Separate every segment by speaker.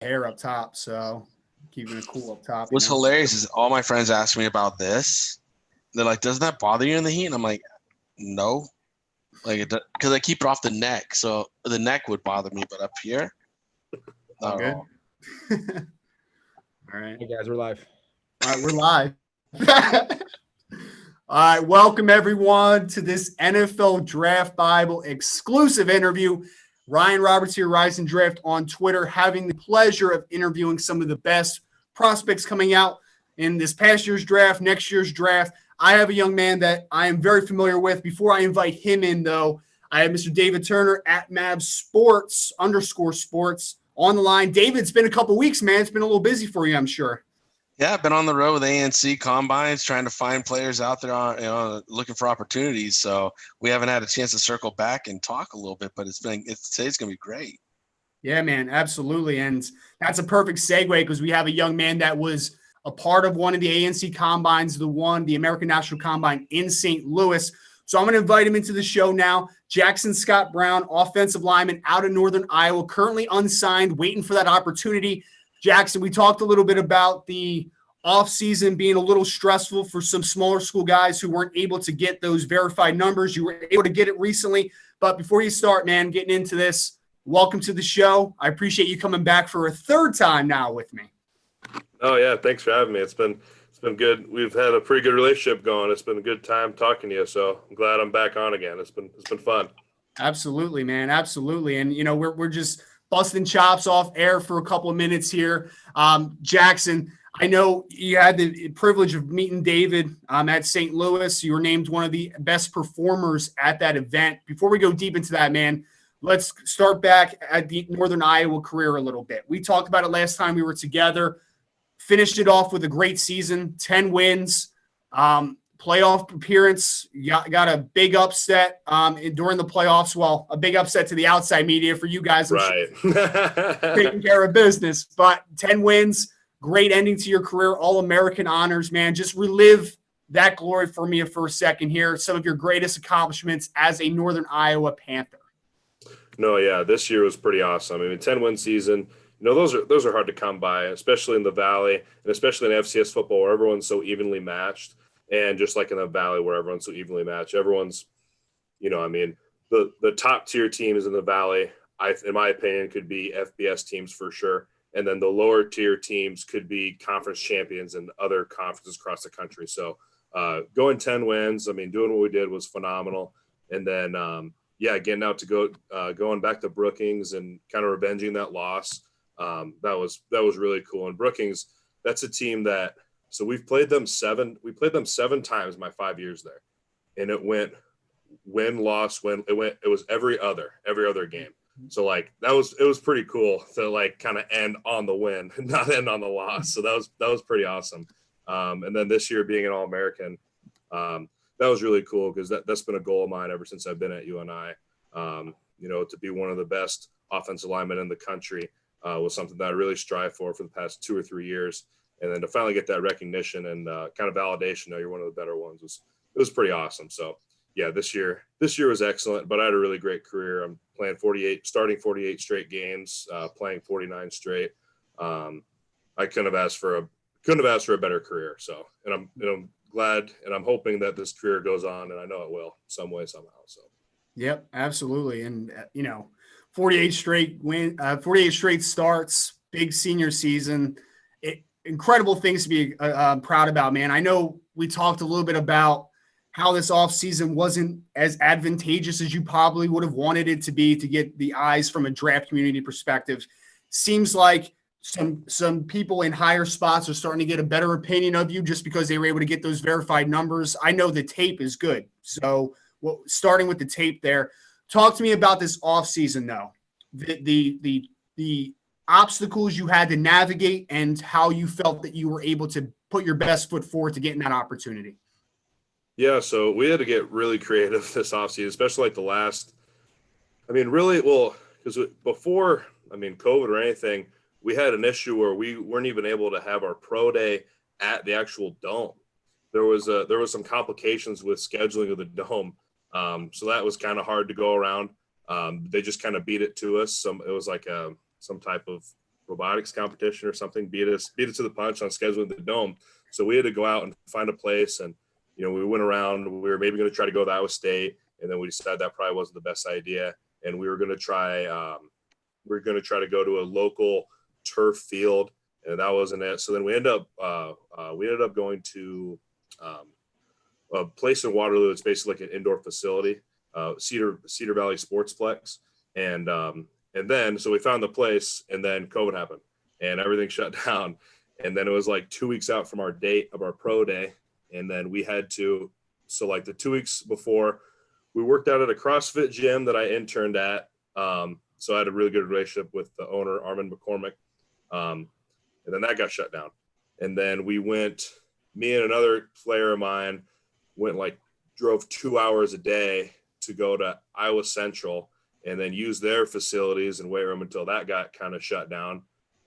Speaker 1: hair up top, so keeping it cool up top.
Speaker 2: What's hilarious is all my friends ask me about this. They're like, "Doesn't that bother you in the heat?" And I'm like, "No." Like, because I keep it off the neck, so the neck would bother me, but up here, not at all.
Speaker 1: All right.
Speaker 3: Hey guys, we're live.
Speaker 1: All right, we're live. All right, welcome everyone to this NFL Draft Bible exclusive interview. Ryan Roberts here, Rise and Draft on Twitter, having the pleasure of interviewing some of the best prospects coming out in this past year's draft, next year's draft. I have a young man that I am very familiar with. Before I invite him in, though, I have Mr. David Turner at Mavs _sports on the line. David, it's been a couple weeks, man. It's been a little busy for you, I'm sure.
Speaker 2: Yeah, I've been on the road with ANC combines, trying to find players out there, looking for opportunities. So we haven't had a chance to circle back and talk a little bit, but today's gonna be great.
Speaker 1: Yeah, man, absolutely, and that's a perfect segue because we have a young man that was a part of one of the ANC combines, the American National Combine in St. Louis. So I'm going to invite him into the show now. Jackson Scott Brown, offensive lineman out of Northern Iowa, currently unsigned, waiting for that opportunity. Jackson, we talked a little bit about the offseason being a little stressful for some smaller school guys who weren't able to get those verified numbers. You were able to get it recently. But before you start, man, getting into this, welcome to the show. I appreciate you coming back for a third time now with me.
Speaker 4: Oh, yeah, thanks for having me. It's been good. We've had a pretty good relationship going. It's been a good time talking to you, so I'm glad I'm back on again. It's been fun.
Speaker 1: Absolutely, man. Absolutely. And, we're just busting chops off air for a couple of minutes here. Jackson, I know you had the privilege of meeting David at St. Louis. You were named one of the best performers at that event. Before we go deep into that, man, let's start back at the Northern Iowa career a little bit. We talked about it last time we were together. Finished it off with a great season, 10 wins, playoff appearance. Got a big upset during the playoffs. Well, a big upset to the outside media for you guys.
Speaker 4: Right.
Speaker 1: Taking care of business. But 10 wins, great ending to your career, All-American honors, man. Just relive that glory for me for a second here. Some of your greatest accomplishments as a Northern Iowa Panther.
Speaker 4: No, yeah, this year was pretty awesome. I mean, 10-win season. Those are hard to come by, especially in the Valley and especially in FCS football where everyone's so evenly matched. And just like in the Valley where everyone's so evenly matched, everyone's, the top tier teams in the Valley, in my opinion, could be FBS teams for sure. And then the lower tier teams could be conference champions in other conferences across the country. So going 10 wins, I mean, doing what we did was phenomenal. And then, getting out to going back to Brookings and kind of revenging that loss. That was really cool. And Brookings, that's a team that, so we played them 7 times my 5 years there. And it went win, loss, win. It was every other game. So it was pretty cool to kind of end on the win, not end on the loss. So that was pretty awesome. And then this year being an All-American, that was really cool because that's been a goal of mine ever since I've been at UNI. To be one of the best offensive linemen in the country was something that I really strive for the past 2 or 3 years. And then to finally get that recognition and kind of validation, you're one of the better ones, it was pretty awesome. So yeah, this year was excellent, but I had a really great career. I'm starting 48 straight games, playing 49 straight. I couldn't have asked for a better career. So, and I'm glad, and I'm hoping that this career goes on, and I know it will some way, somehow. So.
Speaker 1: Yep, absolutely. And, 48 straight starts, big senior season, incredible things to be proud about, man. I know we talked a little bit about how this offseason wasn't as advantageous as you probably would have wanted it to be to get the eyes from a draft community perspective. Seems like some people in higher spots are starting to get a better opinion of you just because they were able to get those verified numbers. I know the tape is good. So starting with the tape there, talk to me about this offseason, though. The obstacles you had to navigate and how you felt that you were able to put your best foot forward to getting that opportunity.
Speaker 4: Yeah, so we had to get really creative this offseason, especially because before, COVID or anything, we had an issue where we weren't even able to have our pro day at the actual dome. There was some complications with scheduling of the dome. So that was kind of hard to go around. They just kind of beat it to us. It was like some type of robotics competition or something, beat us to the punch on scheduling the Dome. So we had to go out and find a place. And, we went around, we were maybe going to try to go to Iowa State. And then we decided that probably wasn't the best idea. And we were going to try, to go to a local turf field, and that wasn't it. So then we ended up going to a place in Waterloo. It's basically like an indoor facility, Cedar Valley Sportsplex. And then, so we found the place, and then COVID happened and everything shut down. And then it was like 2 weeks out from our date of our pro day. And then we had to, so like the 2 weeks before, we worked out at a CrossFit gym that I interned at. So I had a really good relationship with the owner, Armin McCormick. And then that got shut down. And then me and another player of mine drove 2 hours a day to go to Iowa Central and then use their facilities and weight room until that got kind of shut down.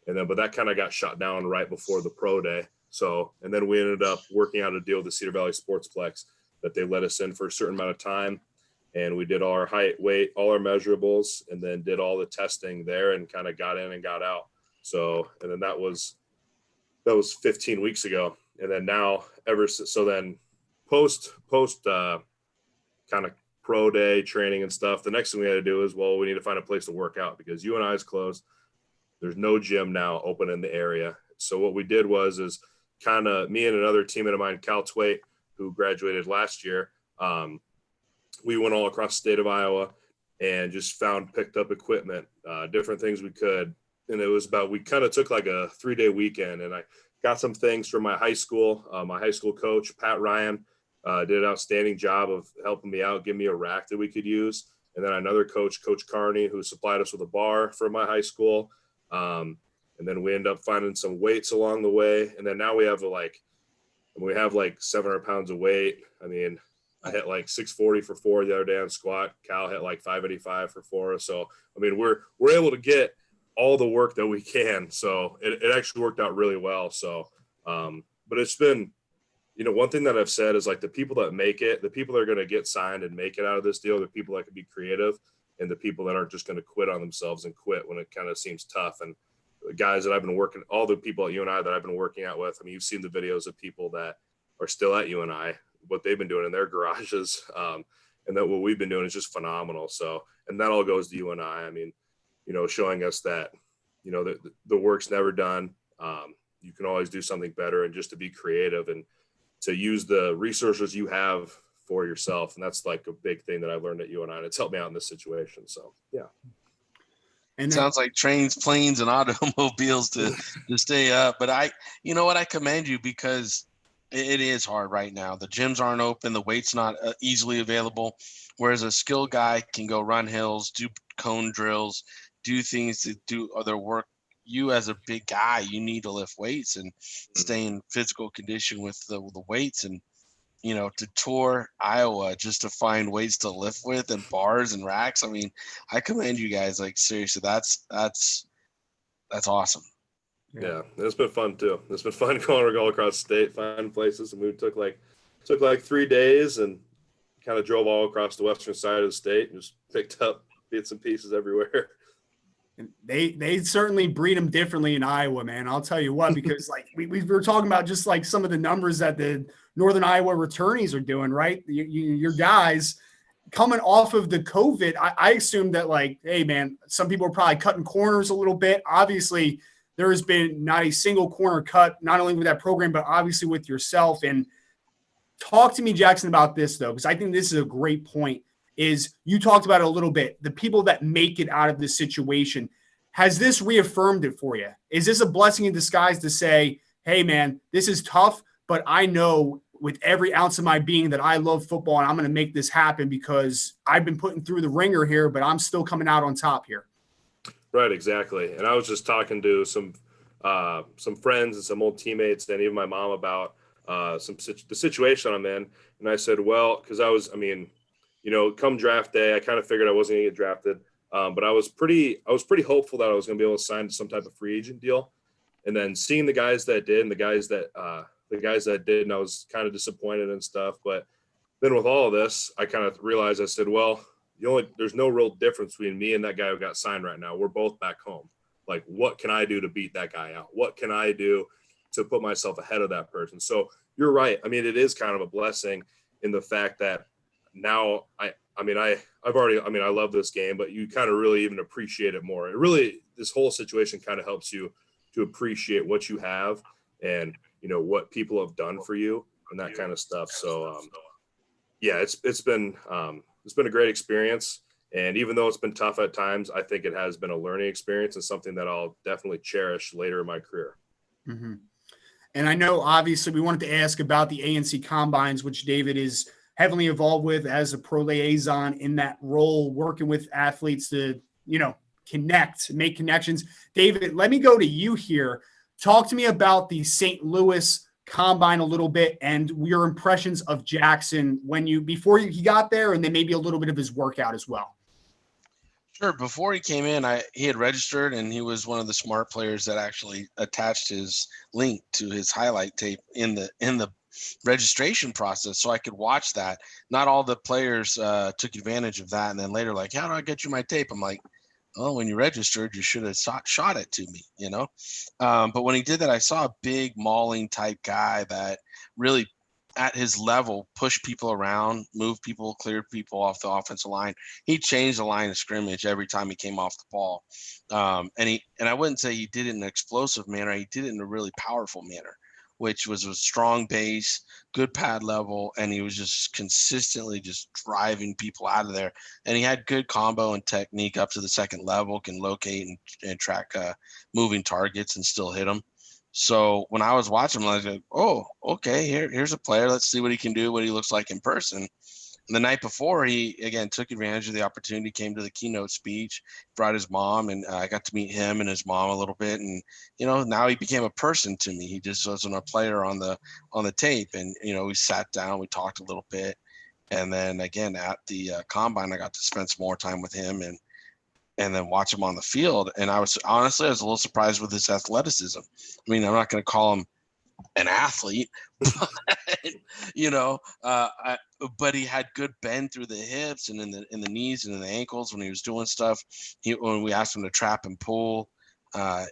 Speaker 4: But that kind of got shut down right before the pro day. So, and then we ended up working out a deal with the Cedar Valley Sportsplex that they let us in for a certain amount of time. And we did all our height, weight, all our measurables, and then did all the testing there and kind of got in and got out. So, and then that was 15 weeks ago. And then now then post kind of pro day training and stuff, the next thing we had to do is, we need to find a place to work out because UNI is closed. There's no gym now open in the area. So what we did was kind of me and another teammate of mine, Cal Twait, who graduated last year. We went all across the state of Iowa and just picked up equipment, different things we could. And it was we kind of took like a 3-day weekend, and I got some things from my high school. My high school coach, Pat Ryan, did an outstanding job of helping me out, give me a rack that we could use. And then another coach, Coach Carney, who supplied us with a bar from my high school. And then we ended up finding some weights along the way. And then now we have 700 pounds of weight. I mean, I hit like 640 for 4 the other day on squat. Cal hit like 585 for 4. So, I mean, we're able to get all the work that we can. So it actually worked out really well. So, but it's been, one thing that I've said is like the people that make it, the people that are going to get signed and make it out of this deal, the people that can be creative and the people that aren't just going to quit on themselves and quit when it kind of seems tough. And the guys that I've been working, all the people at UNI that I've been working out with, I mean, you've seen the videos of people that are still at UNI, what they've been doing in their garages. And that what we've been doing is just phenomenal. So, and that all goes to UNI. I mean, showing us that, the work's never done. You can always do something better, and just to be creative and to use the resources you have for yourself. And that's like a big thing that I've learned at UNI, and it's helped me out in this situation. So, yeah.
Speaker 2: And sounds like trains, planes, and automobiles to stay up. But I commend you because it is hard right now. The gyms aren't open. The weight's not easily available. Whereas a skilled guy can go run hills, do cone drills, do things to do other work. You as a big guy, you need to lift weights and stay in physical condition with the weights. And, to tour Iowa just to find weights to lift with and bars and racks. I mean, I commend you guys. Like, seriously, that's awesome.
Speaker 4: Yeah, it's been fun too. It's been fun going all across the state, finding places. And we took like 3 days and kind of drove all across the western side of the state and just picked up bits and pieces everywhere.
Speaker 1: And they certainly breed them differently in Iowa, man. I'll tell you what, because like we were talking about just like some of the numbers that the Northern Iowa returnees are doing, right? Your guys coming off of the COVID, I assumed that like, hey man, some people are probably cutting corners a little bit. Obviously, there has been not a single corner cut, not only with that program, but obviously with yourself. And talk to me, Jackson, about this though, because I think this is a great point. Is you talked about it a little bit, the people that make it out of this situation. Has this reaffirmed it for you? Is this a blessing in disguise to say, hey, man, this is tough, but I know with every ounce of my being that I love football and I'm going to make this happen because I've been putting through the ringer here, but I'm still coming out on top here.
Speaker 4: Right, exactly. And I was just talking to some friends and some old teammates and even my mom about the situation I'm in. And I said, well, because come draft day, I kind of figured I wasn't going to get drafted. But I was pretty hopeful that I was going to be able to sign some type of free agent deal. And then seeing the guys that did and the guys that didn't, I was kind of disappointed and stuff. But then with all of this, I kind of realized, I said, well, there's no real difference between me and that guy who got signed right now. We're both back home. Like, what can I do to beat that guy out? What can I do to put myself ahead of that person? So you're right. I mean, it is kind of a blessing in the fact that now I love this game, but you kind of really even appreciate it more. It really, this whole situation kind of helps you to appreciate what you have and, what people have done for you and that kind of stuff. So, yeah, it's been a great experience. And even though it's been tough at times, I think it has been a learning experience and something that I'll definitely cherish later in my career.
Speaker 1: Mm-hmm. And I know, obviously, we wanted to ask about the ANC Combines, which David is heavily involved with as a pro liaison in that role, working with athletes to, make connections. David, let me go to you here. Talk to me about the St. Louis Combine a little bit and your impressions of Jackson before he got there, and then maybe a little bit of his workout as well.
Speaker 2: Sure. Before he came in, he had registered, and he was one of the smart players that actually attached his link to his highlight tape in the registration process, so I could watch that. Not all the players took advantage of that, and then later, like, how do I get you my tape? I'm like, oh, when you registered, you should have shot it to me, But when he did that, I saw a big mauling type guy that really, at his level, push people around, move people, clear people off the offensive line. He changed the line of scrimmage every time he came off the ball. And I wouldn't say he did it in an explosive manner. He did it in a really powerful manner, which was a strong base, good pad level, and he was just consistently just driving people out of there. And he had good combo and technique up to the second level, can locate and track moving targets and still hit them. So when I was watching him, I was like, oh, okay, here's a player. Let's see what he can do, what he looks like in person. And the night before, he, again, took advantage of the opportunity, came to the keynote speech, brought his mom, and I got to meet him and his mom a little bit. And, now he became a person to me. He just wasn't a player on the tape. And, we sat down, we talked a little bit. And then, again, at the Combine, I got to spend some more time with him and then watch him on the field. And I was a little surprised with his athleticism. I mean, I'm not going to call him an athlete, but, but he had good bend through the hips and in the knees and in the ankles when he was doing stuff. When we asked him to trap and pull,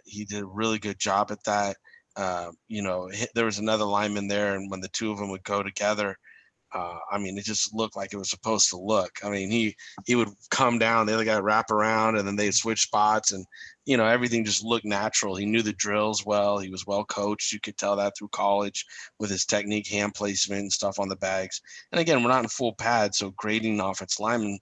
Speaker 2: he did a really good job at that. There was another lineman there, and when the two of them would go together, it just looked like it was supposed to look. I mean, he would come down, the other guy would wrap around, and then they'd switch spots, and everything just looked natural. He knew the drills well. He was well coached. You could tell that through college with his technique, hand placement, and stuff on the bags. And again, we're not in full pad, so grading offensive linemen,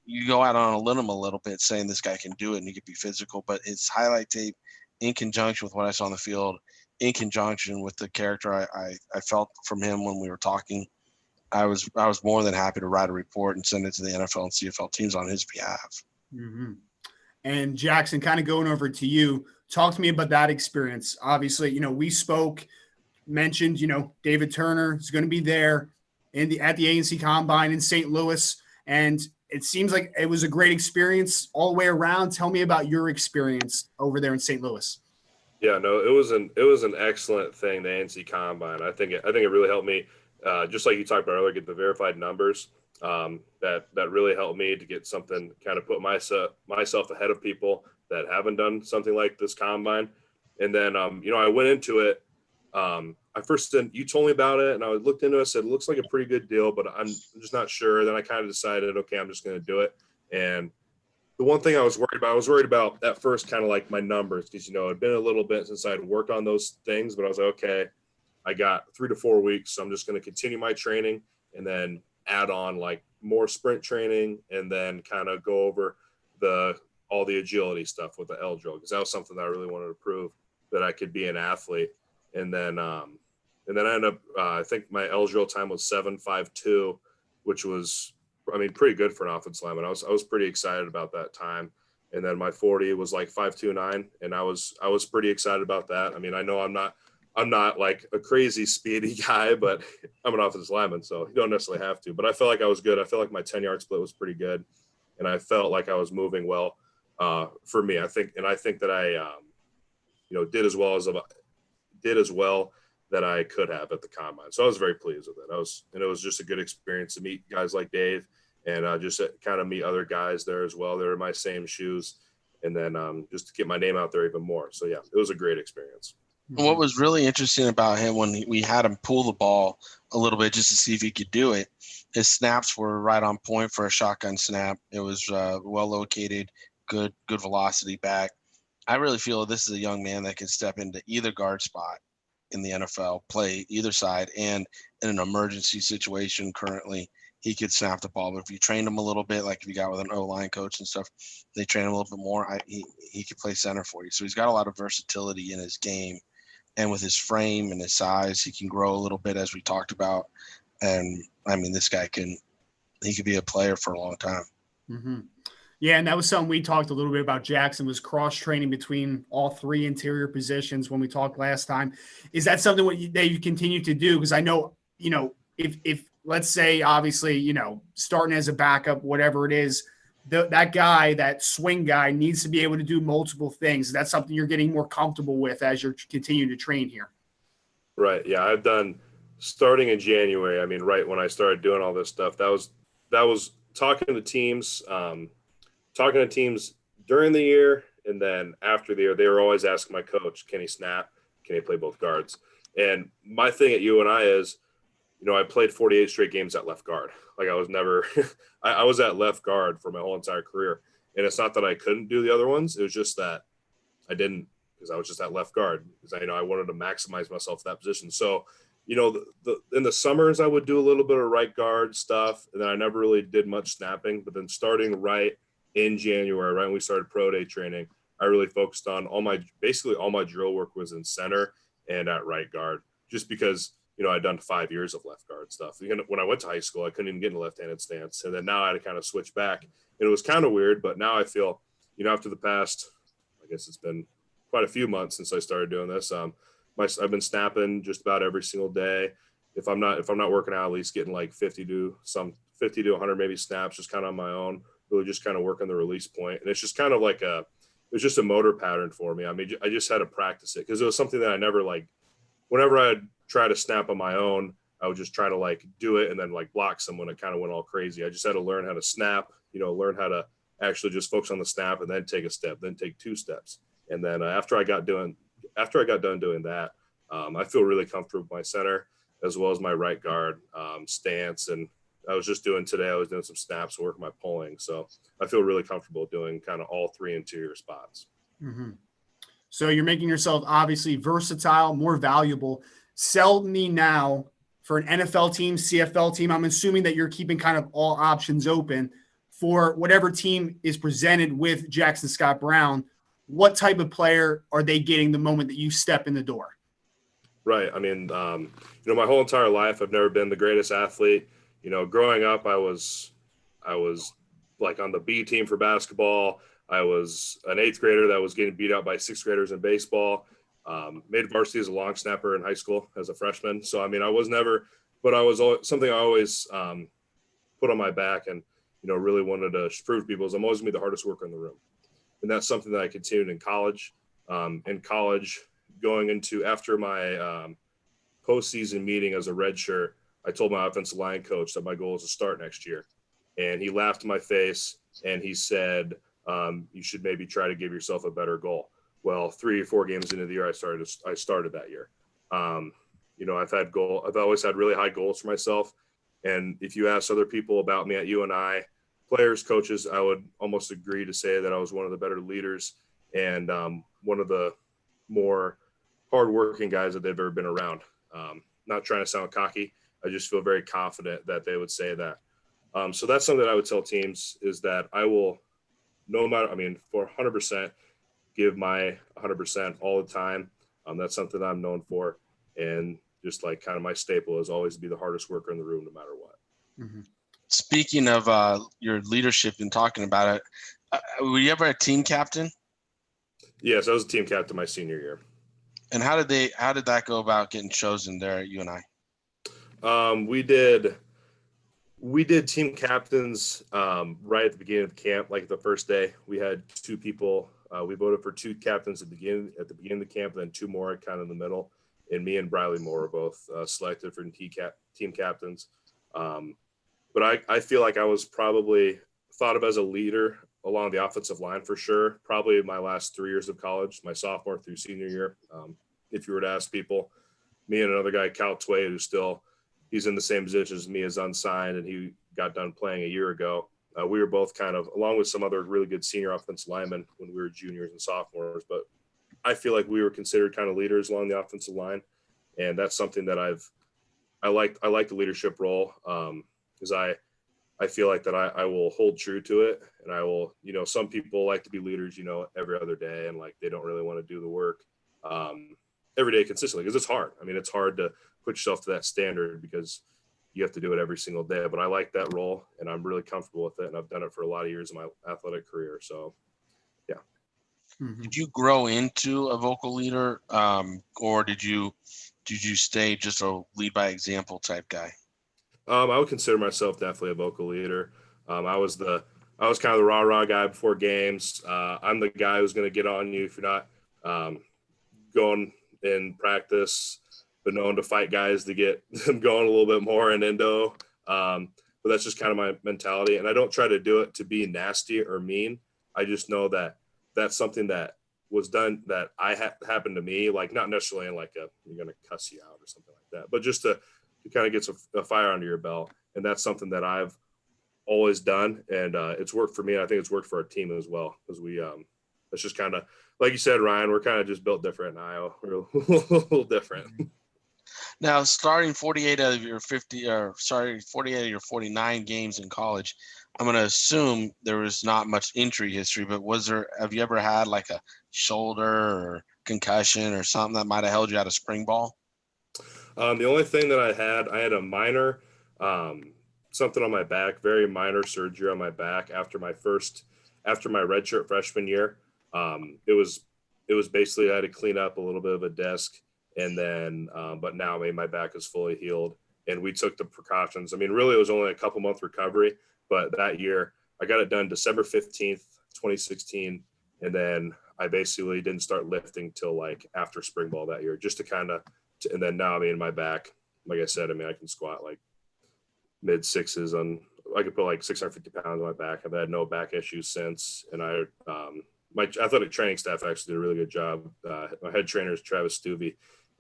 Speaker 2: you go out on a limb a little bit, saying this guy can do it and he could be physical. But his highlight tape, in conjunction with what I saw on the field, in conjunction with the character I felt from him when we were talking, I was more than happy to write a report and send it to the NFL and CFL teams on his behalf.
Speaker 1: Mm-hmm. And Jackson, kind of going over to you, talk to me about that experience. Obviously, we mentioned, David Turner is going to be there at the ANC Combine in St. Louis. And it seems like it was a great experience all the way around. Tell me about your experience over there in St. Louis.
Speaker 4: Yeah, no, it was an excellent thing, the ANC Combine. I think it really helped me. Just like you talked about earlier, get the verified numbers. That really helped me to get something, kind of put myself ahead of people that haven't done something like this Combine. And then, I went into it. You told me about it, and I looked into it. Said it looks like a pretty good deal, but I'm just not sure. Then I kind of decided, okay, I'm just going to do it. And the one thing I was worried about at first, kind of like my numbers, because it'd been a little bit since I'd worked on those things. But I was like, okay, I got 3 to 4 weeks, so I'm just going to continue my training and then add on like more sprint training, and then kind of go over all the agility stuff with the L drill, because that was something that I really wanted to prove that I could be an athlete. And then I ended up, I think my L drill time was 7.52, which was, pretty good for an offensive lineman. I was pretty excited about that time. And then my 40 was like 5.29, and I was pretty excited about that. I know I'm not like a crazy speedy guy, but I'm an offensive lineman, so you don't necessarily have to. But I felt like I was good. I felt like my 10-yard split was pretty good, and I felt like I was moving well for me. I think that I, did as well that I could have at the Combine. So I was very pleased with it. It was just a good experience to meet guys like Dave, and just kind of meet other guys there as well. They're in my same shoes. and then just to get my name out there even more. So yeah, it was a great experience.
Speaker 2: What was really interesting about him when we had him pull the ball a little bit just to see if he could do it, his snaps were right on point for a shotgun snap. It was well located, good velocity back. I really feel this is a young man that can step into either guard spot in the NFL, play either side, and in an emergency situation currently, he could snap the ball. But if you trained him a little bit, like if you got with an O-line coach and stuff, they train him a little bit more, he could play center for you. So he's got a lot of versatility in his game. And with his frame and his size, he can grow a little bit, as we talked about. And, I mean, this guy could be a player for a long time.
Speaker 1: Mm-hmm. Yeah, and that was something we talked a little bit about. Jackson was cross-training between all three interior positions when we talked last time. Is that something that you continue to do? Because I know, if let's say, obviously, starting as a backup, whatever it is, that guy, that swing guy, needs to be able to do multiple things. That's something you're getting more comfortable with as you're continuing to train here.
Speaker 4: Right. Yeah, I've done starting in January. I mean, right when I started doing all this stuff, that was talking to teams during the year, and then after the year, they were always asking my coach, can he snap? Can he play both guards? And my thing at UNI is, I played 48 straight games at left guard. Like I was never – I was at left guard for my whole entire career. And it's not that I couldn't do the other ones. It was just that I didn't, because I was just at left guard, because I wanted to maximize myself in that position. So, in the summers I would do a little bit of right guard stuff, and then I never really did much snapping. But then starting right in January, right when we started pro day training, I really focused on all my drill work was in center and at right guard, just because – I'd done 5 years of left guard stuff. When I went to high school, I couldn't even get in a left-handed stance. And then now I had to kind of switch back. And it was kind of weird, but now I feel, after the past, I guess it's been quite a few months since I started doing this. I've been snapping just about every single day. If I'm not working out, at least getting like 50 to 100 maybe snaps, just kind of on my own, really just kind of working the release point. And it's just kind of like it's just a motor pattern for me. I mean, I just had to practice it because it was something that I never whenever I'd try to snap on my own, I would just try to do it and then block someone. It kind of went all crazy. I just had to learn how to snap, learn how to actually just focus on the snap and then take a step, then take 2 steps. And then after I got done doing that, I feel really comfortable with my center as well as my right guard stance. And I was doing some snaps, working my pulling. So I feel really comfortable doing kind of all 3 interior spots.
Speaker 1: Mm-hmm. So you're making yourself obviously versatile, more valuable. Sell me now for an NFL team, CFL team. I'm assuming that you're keeping kind of all options open for whatever team is presented with Jackson Scott Brown. What type of player are they getting the moment that you step in the door?
Speaker 4: Right. I mean, my whole entire life, I've never been the greatest athlete. Growing up, I was on the B team for basketball. I was an 8th grader that was getting beat out by 6th graders in baseball. Made varsity as a long snapper in high school as a freshman. So, I mean, I was never, but I was something I always put on my back and, really wanted to prove to people is I'm always going to be the hardest worker in the room. And that's something that I continued in college. Going into after my postseason meeting as a redshirt, I told my offensive line coach that my goal is to start next year. And he laughed in my face and he said, you should maybe try to give yourself a better goal. Well, 3 or 4 games into the year, I started that year. I've always had really high goals for myself. And if you ask other people about me at UNI, players, coaches, I would almost agree to say that I was one of the better leaders and one of the more hardworking guys that they've ever been around. Not trying to sound cocky. I just feel very confident that they would say that. So that's something that I would tell teams is that I will, for 100%, give my 100% all the time. That's something that I'm known for. And just kind of my staple is always to be the hardest worker in the room, no matter what.
Speaker 1: Mm-hmm.
Speaker 2: Speaking of your leadership and talking about it, were you ever a team captain?
Speaker 4: Yes, I was a team captain my senior year.
Speaker 2: And how did that go about getting chosen there at UNI?
Speaker 4: We did team captains right at the beginning of the camp, like the first day. We had 2 people. We voted for 2 captains at the beginning of the camp, and then 2 more kind of in the middle. And me and Briley Moore were both selected for team captains. But I feel like I was probably thought of as a leader along the offensive line for sure. Probably my last 3 years of college, my sophomore through senior year. If you were to ask people, me and another guy, Cal Tway, he's in the same position as me, as unsigned, and he got done playing a year ago. We were both kind of, along with some other really good senior offensive linemen when we were juniors and sophomores, but I feel like we were considered kind of leaders along the offensive line. And that's something that I like the leadership role, because I feel like that I will hold true to it, and I will, some people like to be leaders, every other day, and like they don't really want to do the work every day consistently, because it's hard. I mean, it's hard to put yourself to that standard because you have to do it every single day. But I like that role, and I'm really comfortable with it, and I've done it for a lot of years in my athletic career. So, yeah.
Speaker 2: Did you grow into a vocal leader, or did you stay just a lead by example type guy?
Speaker 4: I would consider myself definitely a vocal leader. I was kind of the rah-rah guy before games. I'm the guy who's going to get on you if you're not going in practice, but known to fight guys to get them going a little bit more in endo. But that's just kind of my mentality. And I don't try to do it to be nasty or mean. I just know that that's something that was done that happened to me, like not necessarily in like you're going to cuss you out or something like that, but just to kind of get a fire under your belt. And that's something that I've always done. And it's worked for me. I think it's worked for our team as well, because it's just kind of, like you said, Ryan, we're kind of just built different in Iowa. We're a little different.
Speaker 2: Now, starting 48 out of your 49 games in college, I'm going to assume there was not much injury history, but have you ever had like a shoulder or concussion or something that might have held you out of spring ball?
Speaker 4: The only thing that I had a minor, something on my back, very minor surgery on my back after my redshirt freshman year. It was basically, I had to clean up a little bit of a disc, and then, but now my back is fully healed, and we took the precautions. I mean, really it was only a couple month recovery, but that year I got it done December 15th, 2016. And then I basically didn't start lifting till like after spring ball that year, just to and then now, my back, like I said, I can squat like mid sixes I could put like 650 pounds on my back. I've had no back issues since. And my athletic training staff actually did a really good job. My head trainer is Travis Stuvey,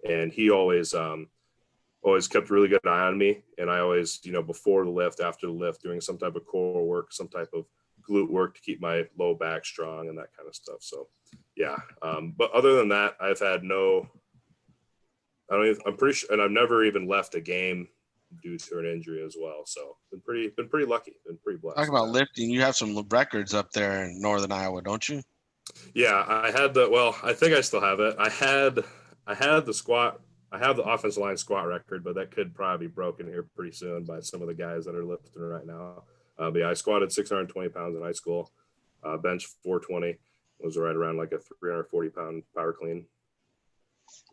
Speaker 4: and he always kept a really good eye on me. And I always, before the lift, after the lift, doing some type of core work, some type of glute work to keep my low back strong and that kind of stuff. So yeah. But other than that, I've had I'm pretty sure, and I've never even left a game due to an injury as well. So been pretty lucky, been pretty blessed.
Speaker 2: Talk about lifting. You have some records up there in Northern Iowa, don't you?
Speaker 4: Yeah, I think I still have it. I had the squat. I have the offensive line squat record, but that could probably be broken here pretty soon by some of the guys that are lifting right now. But yeah, I squatted 620 pounds in high school, bench 420, was right around like a 340 pound power clean.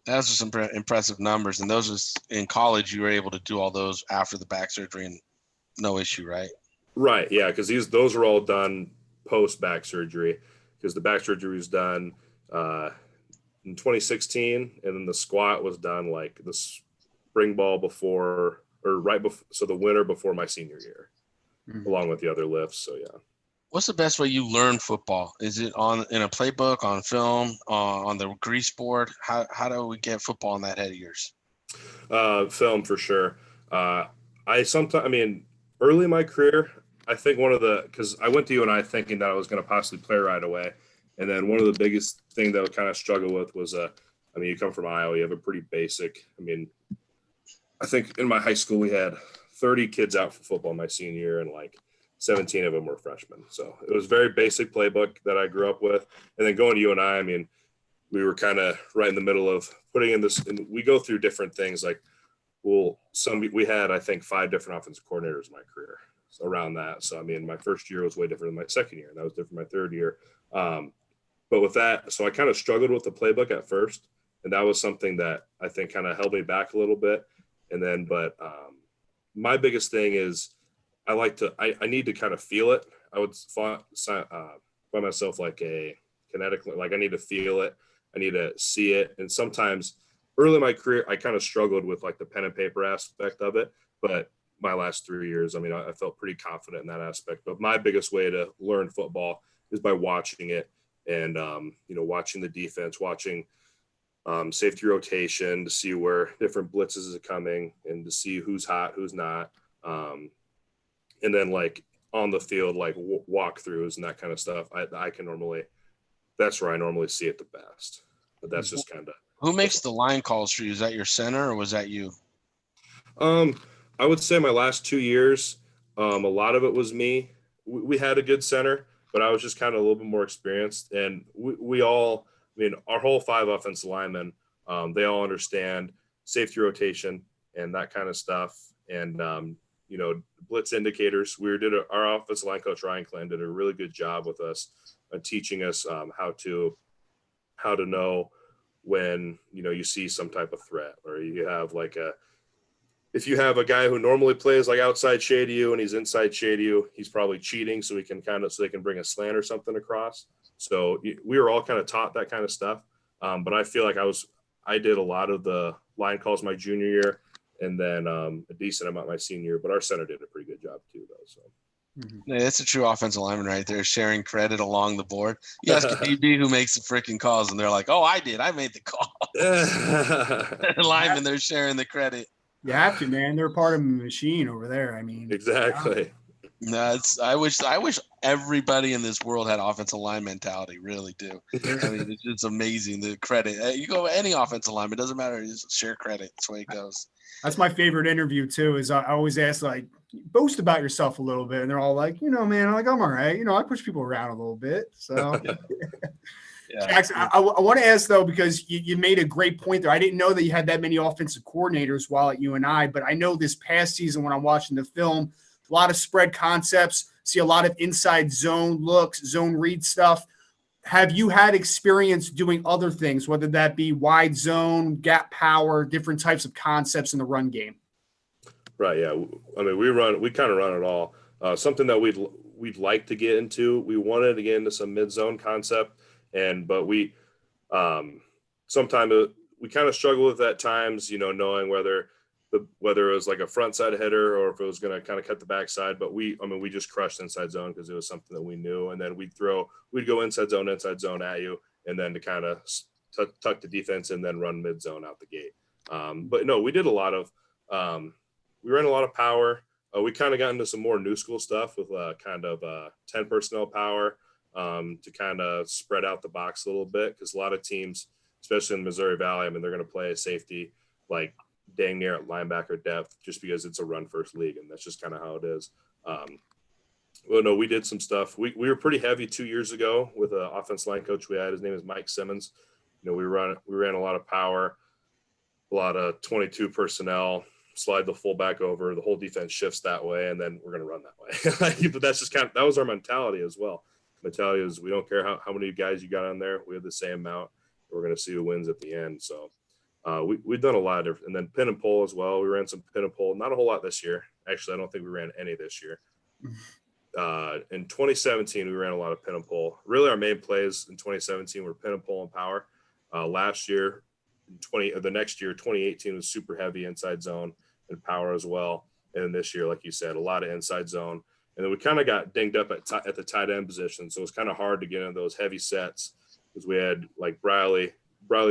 Speaker 2: Those are some impressive numbers. And those was in college, you were able to do all those after the back surgery and no issue, right?
Speaker 4: Right. Yeah. Because those were all done post back surgery, because the back surgery was done in 2016. And then the squat was done like the spring ball before, or right before. So the winter before my senior year, along with the other lifts. So yeah.
Speaker 2: What's the best way you learn football? Is it in a playbook, on film, on the grease board? How do we get football in that head of yours?
Speaker 4: Film for sure. Early in my career, I think because I went to UNI thinking that I was going to possibly play right away. And then one of the biggest thing that I kind of struggle with was, you come from Iowa, you have a pretty basic, I think in my high school, we had 30 kids out for football my senior year, and like 17 of them were freshmen. So it was very basic playbook that I grew up with. And then going to UNI, we were kind of right in the middle of putting in this, and we go through different things. Like, we had, I think, 5 different offensive coordinators in my career around that. So, my first year was way different than my second year, and that was different my third year. But with that, so I kind of struggled with the playbook at first, and that was something that I think kind of held me back a little bit. And then, my biggest thing is I need to kind of feel it. I would find myself like a kinetic, like I need to feel it. I need to see it. And sometimes early in my career, I kind of struggled with like the pen and paper aspect of it. But my last 3 years, I felt pretty confident in that aspect. But my biggest way to learn football is by watching it and, watching the defense, watching safety rotation to see where different blitzes are coming and to see who's hot, who's not. And then like on the field, like walkthroughs and that kind of stuff. That's where I normally see it the best, but that's just kind of.
Speaker 2: Who makes the line calls for you? Is that your center or was that you?
Speaker 4: I would say my last 2 years, a lot of it was me. We had a good center, but I was just kind of a little bit more experienced. And our whole 5 offensive linemen, they all understand safety rotation and that kind of stuff. And, blitz indicators. Our offensive line coach, Ryan Klein, did a really good job with us teaching us how to know when, you see some type of threat, or you have if you have a guy who normally plays like outside shade of you and he's inside shade of you, he's probably cheating so they can bring a slant or something across. So we were all kind of taught that kind of stuff. But I feel like I did a lot of the line calls my junior year and then a decent amount my senior year, but our center did a pretty good job too, though. So.
Speaker 2: Yeah, that's a true offensive lineman right there, sharing credit along the board. You ask a DB who makes the freaking calls, and they're like, "Oh, I made the call." Linemen, they're sharing the credit.
Speaker 1: You have to, man. They're part of a machine over there. I mean,
Speaker 4: exactly.
Speaker 2: No, I wish everybody in this world had offensive line mentality. Really do. I mean, it's just amazing the credit. You go any offensive lineman, it doesn't matter. You just share credit. That's the way it goes.
Speaker 1: That's my favorite interview too. Is I always ask boast about yourself a little bit, and they're all like, man, I'm all right. I push people around a little bit. So,
Speaker 2: yeah.
Speaker 1: Jackson, I want to ask though, because you made a great point there. I didn't know that you had that many offensive coordinators while at UNI, but I know this past season when I'm watching the film, a lot of spread concepts, see a lot of inside zone looks, zone read stuff. Have you had experience doing other things, whether that be wide zone, gap power, different types of concepts in the run game?
Speaker 4: Right. Yeah. I mean, we kind of run it all. Something that we'd like to get into. We wanted to get into some mid zone concept, but we sometimes we kind of struggle with at times, knowing whether it was like a front side header or if it was going to kind of cut the backside. But we just crushed inside zone because it was something that we knew. And then we'd go inside zone at you, and then to kind of tuck the defense and then run mid zone out the gate. But no, we did a lot of. We ran a lot of power. We kind of got into some more new school stuff with 10 personnel power to kind of spread out the box a little bit, because a lot of teams, especially in the Missouri Valley, they're going to play a safety like dang near at linebacker depth just because it's a run first league, and that's just kind of how it is. Well, no, we did some stuff. We were pretty heavy 2 years ago with an offense line coach we had. His name is Mike Simmons. We ran a lot of power, a lot of 22 personnel, slide the fullback over, the whole defense shifts that way, and then we're going to run that way. But that's just that was our mentality as well. Mentality is we don't care how many guys you got on there. We have the same amount. We're going to see who wins at the end. So we've done a lot of different, and then pin and pull as well. We ran some pin and pull, not a whole lot this year. Actually, I don't think we ran any this year. In 2017, we ran a lot of pin and pull. Really, our main plays in 2017 were pin and pull and power. Last year, the next year, 2018 was super heavy inside zone and power as well. And then this year, like you said, a lot of inside zone. And then we kind of got dinged up at the tight end position. So it was kind of hard to get into those heavy sets because we had like Briley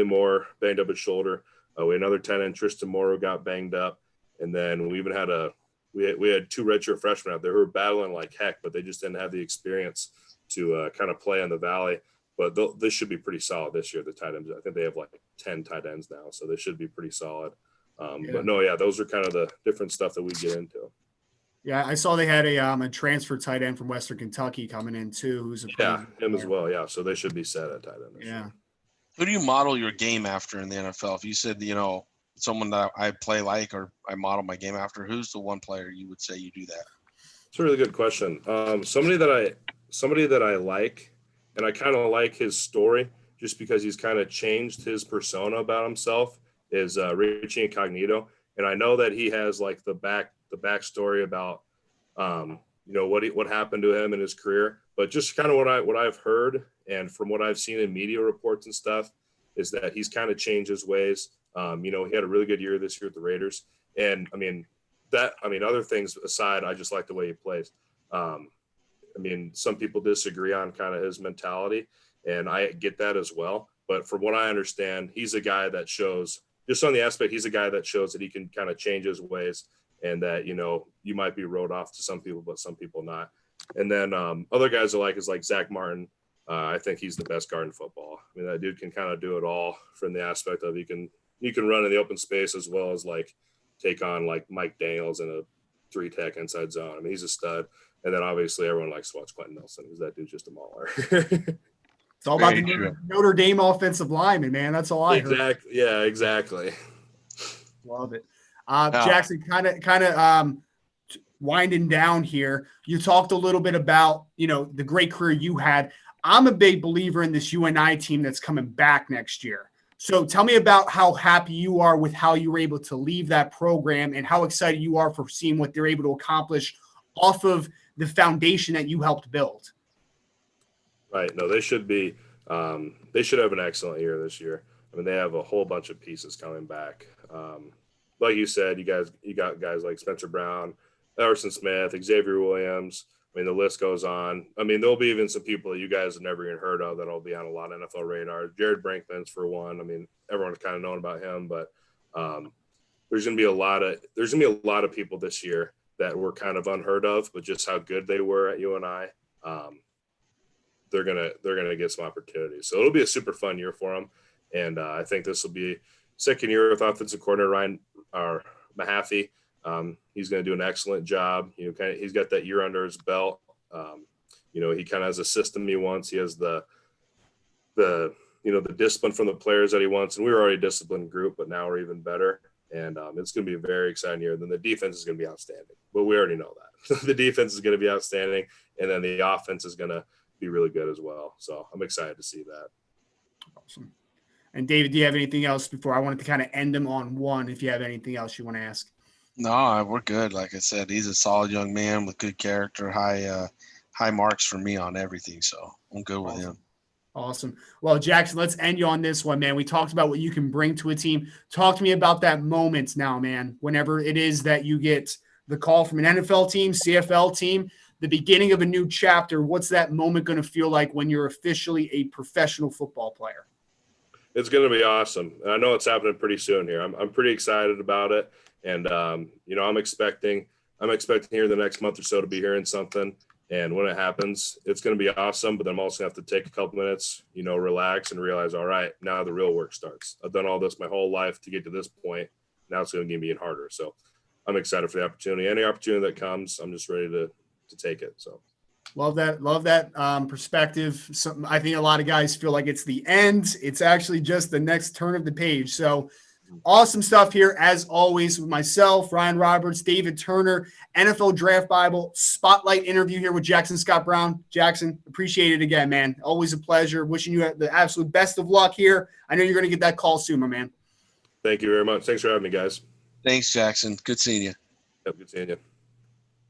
Speaker 4: Moore banged up his shoulder. We had another tight end, Tristan Moore, who got banged up. And then we even had we had 2 redshirt freshmen out there who were battling like heck, but they just didn't have the experience to kind of play in the Valley. But this should be pretty solid this year, the tight ends. I think they have like 10 tight ends now, so they should be pretty solid. But no, yeah, those are kind of the different stuff that we get into.
Speaker 1: Yeah, I saw they had a transfer tight end from Western Kentucky coming in too, who's
Speaker 4: him as well. Yeah, so they should be set at tight end.
Speaker 1: Yeah.
Speaker 2: Who do you model your game after in the NFL? If you said, someone that I play like or I model my game after, who's the one player you would say you do that?
Speaker 4: It's a really good question. Somebody that I like, and I kind of like his story just because he's kind of changed his persona about himself, is Richie Incognito. And I know that he has like the backstory about what happened to him in his career, but just kind of what I've heard and from what I've seen in media reports and stuff is that he's kind of changed his ways. He had a really good year this year with the Raiders, and other things aside, I just like the way he plays. I mean, some people disagree on kind of his mentality, and I get that as well. But from what I understand, he's a guy that shows, just on the aspect, he's a guy that shows that he can kind of change his ways, and that, you know, you might be wrote off to some people, but some people not. And then other guys I like is like Zach Martin. I think he's the best guard in football. I mean, that dude can kind of do it all from the aspect of you can run in the open space as well as like take on like Mike Daniels in a 3-tech inside zone. I mean, he's a stud. And then obviously everyone likes to watch Quentin Nelson because that dude's just a mauler.
Speaker 1: It's all about the Notre Dame offensive lineman, man. That's all I heard.
Speaker 4: Exactly. Yeah, exactly.
Speaker 1: Love it. Jackson, kind of winding down here. You talked a little bit about, you know, the great career you had. I'm a big believer in this UNI team that's coming back next year. So tell me about how happy you are with how you were able to leave that program and how excited you are for seeing what they're able to accomplish off of the foundation that you helped build.
Speaker 4: Right. No, they should be. They should have an excellent year this year. I mean, they have a whole bunch of pieces coming back. Like you said, you got guys like Spencer Brown, Everson Smith, Xavier Williams. I mean, the list goes on. I mean, there'll be even some people that you guys have never even heard of that'll be on a lot of NFL radars. Jared Brinkman's for one. I mean, everyone's kind of known about him, but there's gonna be a lot of people this year that were kind of unheard of, but just how good they were at UNI, they're gonna get some opportunities. So it'll be a super fun year for them, and I think this will be second year with offensive coordinator Ryan Mahaffey. He's going to do an excellent job. You know, he's got that year under his belt. You know, he kind of has a system he wants. He has the discipline from the players that he wants. And we were already a disciplined group, but now we're even better. And it's going to be a very exciting year. Then the defense is going to be outstanding, but we already know that. The defense is going to be outstanding, and then the offense is going to be really good as well. So I'm excited to see that.
Speaker 1: Awesome. And David, do you have anything else before I wanted to kind of end them on one? If you have anything else you want to ask.
Speaker 2: No, we're good. Like I said, he's a solid young man with good character, high marks for me on everything. So I'm good with him.
Speaker 1: Awesome. Well, Jackson, let's end you on this one, man. We talked about what you can bring to a team. Talk to me about that moment now, man, whenever it is that you get the call from an NFL team, CFL team, the beginning of a new chapter. What's that moment going to feel like when you're officially a professional football player?
Speaker 4: It's going to be awesome. I know it's happening pretty soon here. I'm pretty excited about it. And, you know, I'm expecting here the next month or so to be hearing something. And when it happens, it's going to be awesome. But then I'm also going to have to take a couple minutes, you know, relax and realize, all right, now the real work starts. I've done all this my whole life to get to this point. Now it's going to get me harder. So I'm excited for the opportunity. Any opportunity that comes, I'm just ready to take it. So.
Speaker 1: Love that perspective. I think a lot of guys feel like it's the end. It's actually just the next turn of the page. So awesome stuff here, as always, with myself, Ryan Roberts, David Turner, NFL Draft Bible spotlight interview here with Jackson Scott Brown. Jackson, appreciate it again, man. Always a pleasure. Wishing you the absolute best of luck here. I know you're going to get that call soon, my man.
Speaker 4: Thank you very much. Thanks for having me, guys.
Speaker 2: Thanks, Jackson. Good seeing you.
Speaker 4: Yep, good seeing you.